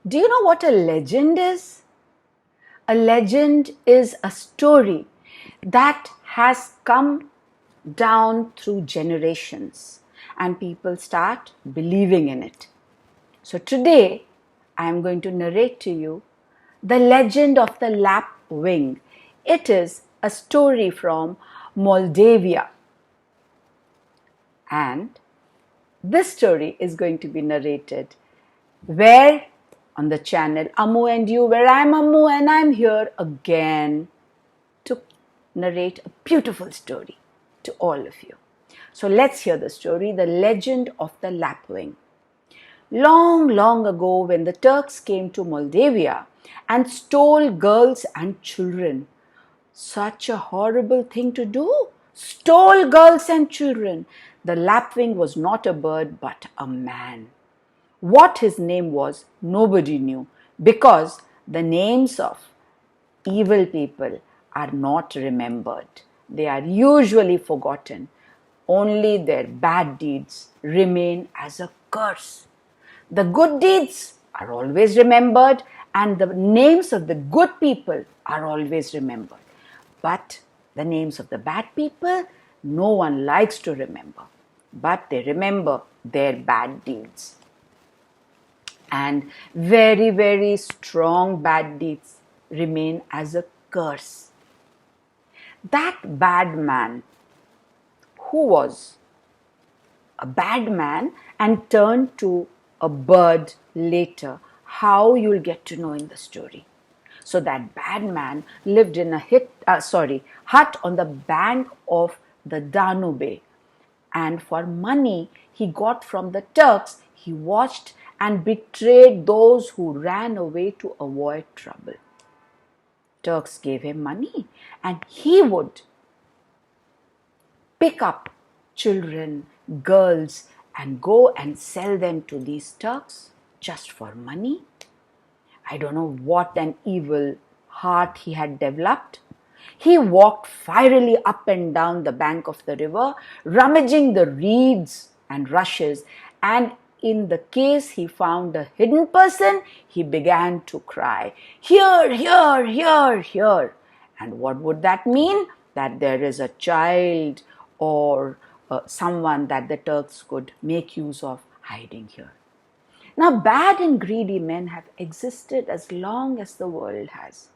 Do you know what a legend is? A legend is a story that has come down through generations and people start believing in it. So today I am going to narrate to you the legend of the Lapwing. It is a story from Moldavia, and this story is going to be narrated where on the channel Ammu&You, where I'm Ammu and I'm here again to narrate a beautiful story to all of you. So let's hear the story, the legend of the Lapwing. Long, long ago, when the Turks came to Moldavia and stole girls and children, such a horrible thing to do, stole girls and children. The Lapwing was not a bird but a man. What his name was, nobody knew, because the names of evil people are not remembered. They are usually forgotten. Only their bad deeds remain as a curse. The good deeds are always remembered, and the names of the good people are always remembered. But the names of the bad people, no one likes to remember. But they remember their bad deeds. And very, very strong bad deeds remain as a curse. That bad man, who was a bad man and turned to a bird later, how you'll get to know in the story. So that bad man lived in a hut on the bank of the Danube, and for money he got from the Turks, he watched and betrayed those who ran away to avoid trouble. Turks gave him money and he would pick up children, girls, and go and sell them to these Turks just for money. I don't know what an evil heart he had developed. He walked fierily up and down the bank of the river, rummaging the reeds and rushes, and in the case he found a hidden person, he began to cry, "Here, here, here, here." And what would that mean? That there is a child or someone that the Turks could make use of hiding here. Now, bad and greedy men have existed as long as the world has.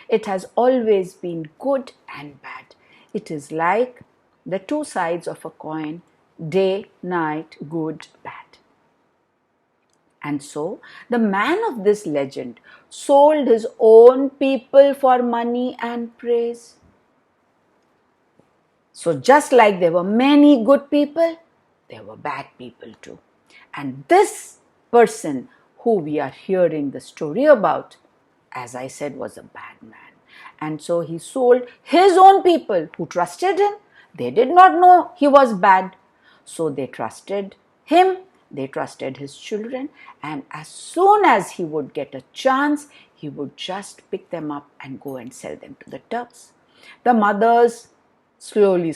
It has always been good and bad. It is like the two sides of a coin, day, night, good, bad. And so, the man of this legend sold his own people for money and praise. So, just like there were many good people, there were bad people too. And this person who we are hearing the story about, as I said, was a bad man. And so he sold his own people who trusted him. They did not know he was bad. So they trusted him, they trusted his children, and as soon as he would get a chance, he would just pick them up and go and sell them to the Turks. The mothers slowly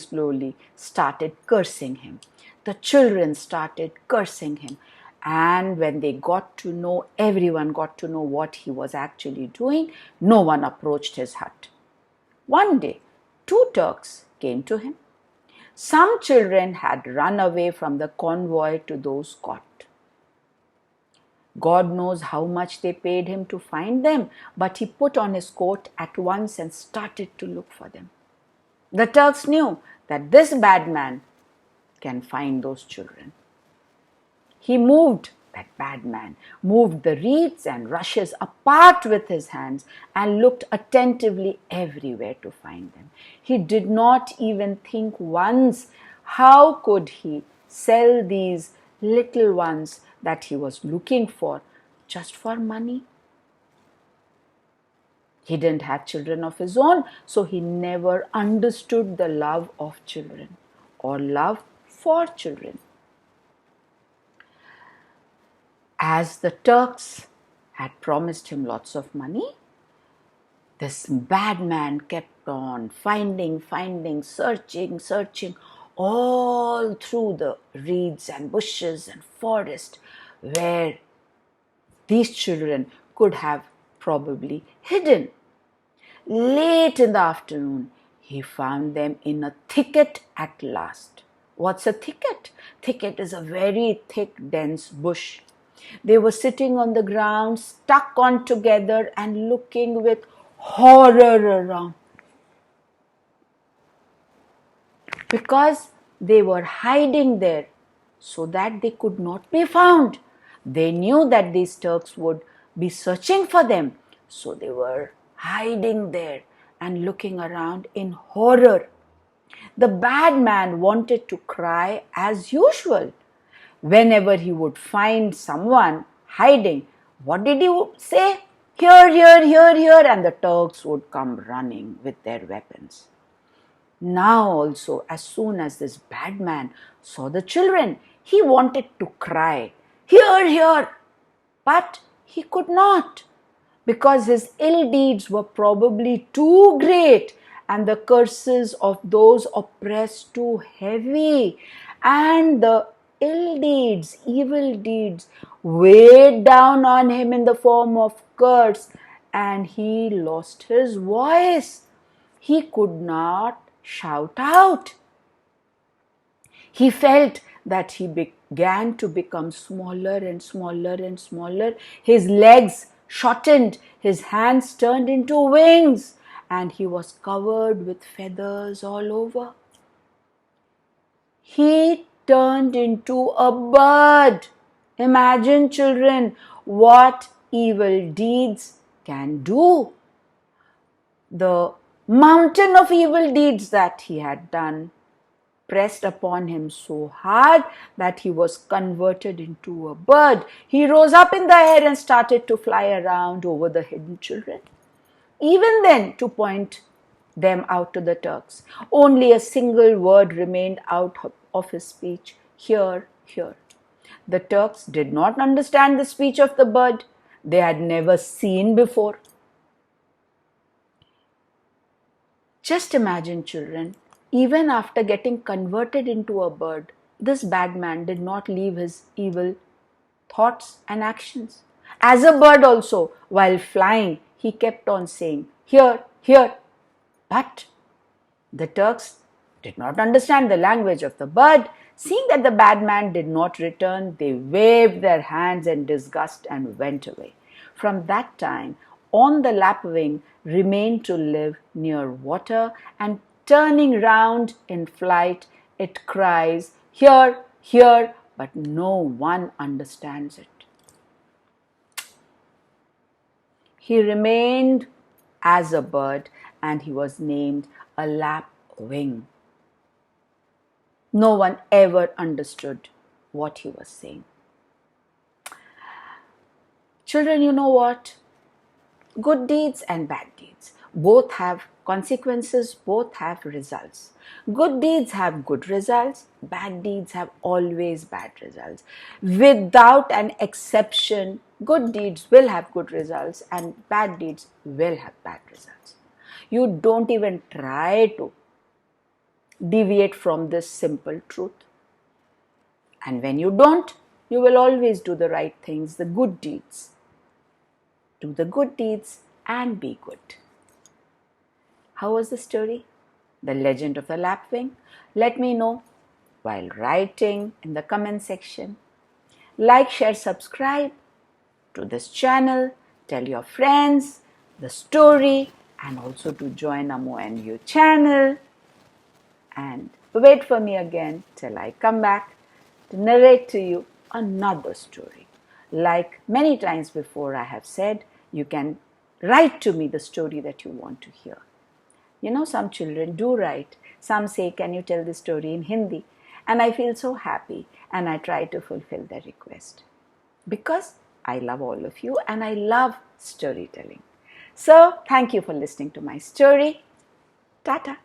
started cursing him. The children started cursing him. And when they got to know, everyone got to know what he was actually doing, no one approached his hut. One day, two Turks came to him. Some children had run away from the convoy to those caught. God knows how much they paid him to find them, but he put on his coat at once and started to look for them. The Turks knew that this bad man can find those children. That bad man moved the reeds and rushes apart with his hands and looked attentively everywhere to find them. He did not even think once, how could he sell these little ones that he was looking for just for money? He didn't have children of his own, so he never understood the love of children or love for children. As the Turks had promised him lots of money, this bad man kept on finding, searching all through the reeds and bushes and forest where these children could have probably hidden. Late in the afternoon, he found them in a thicket at last. What's a thicket? Thicket is a very thick, dense bush. They were sitting on the ground, stuck on together and looking with horror around, because they were hiding there so that they could not be found. They knew that these Turks would be searching for them, so they were hiding there and looking around in horror. The bad man wanted to cry as usual. Whenever he would find someone hiding, what did he say? Here, here, here, here, and the Turks would come running with their weapons. Now also, as soon as this bad man saw the children, he wanted to cry, here, here, but he could not, because his ill deeds were probably too great and the curses of those oppressed too heavy, and the evil deeds, weighed down on him in the form of curse, and he lost his voice. He could not shout out. He felt that he began to become smaller and smaller and smaller. His legs shortened, his hands turned into wings, and he was covered with feathers all over. He turned into a bird. Imagine, children, what evil deeds can do. The mountain of evil deeds that he had done pressed upon him so hard that he was converted into a bird. He rose up in the air and started to fly around over the hidden children, even then to point them out to the Turks. Only a single word remained out of his speech, here, here. The Turks did not understand the speech of the bird. They had never seen before. Just imagine, children, even after getting converted into a bird, this bad man did not leave his evil thoughts and actions. As a bird also, while flying, he kept on saying, here, here. But the Turks did not understand the language of the bird. Seeing that the bad man did not return, they waved their hands in disgust and went away. From that time on, the lapwing remained to live near water, and turning round in flight, it cries, here, here, but no one understands it. He remained as a bird, and he was named a lapwing. No one ever understood what he was saying. Children, you know what? Good deeds and bad deeds both have consequences, both have results. Good deeds have good results, bad deeds have always bad results. Without an exception, good deeds will have good results and bad deeds will have bad results. You don't even try to deviate from this simple truth. And when you don't, you will always do the right things, the good deeds. Do the good deeds and be good. How was the story? The Legend of the Lapwing? Let me know while writing in the comment section. Like, share, subscribe to this channel. Tell your friends the story, and also to join Ammu&You channel. And wait for me again till I come back to narrate to you another story. Like many times before I have said, you can write to me the story that you want to hear. You know, some children do write. Some say, can you tell the story in Hindi? And I feel so happy, and I try to fulfill their request. Because I love all of you and I love storytelling. So, thank you for listening to my story. Tata.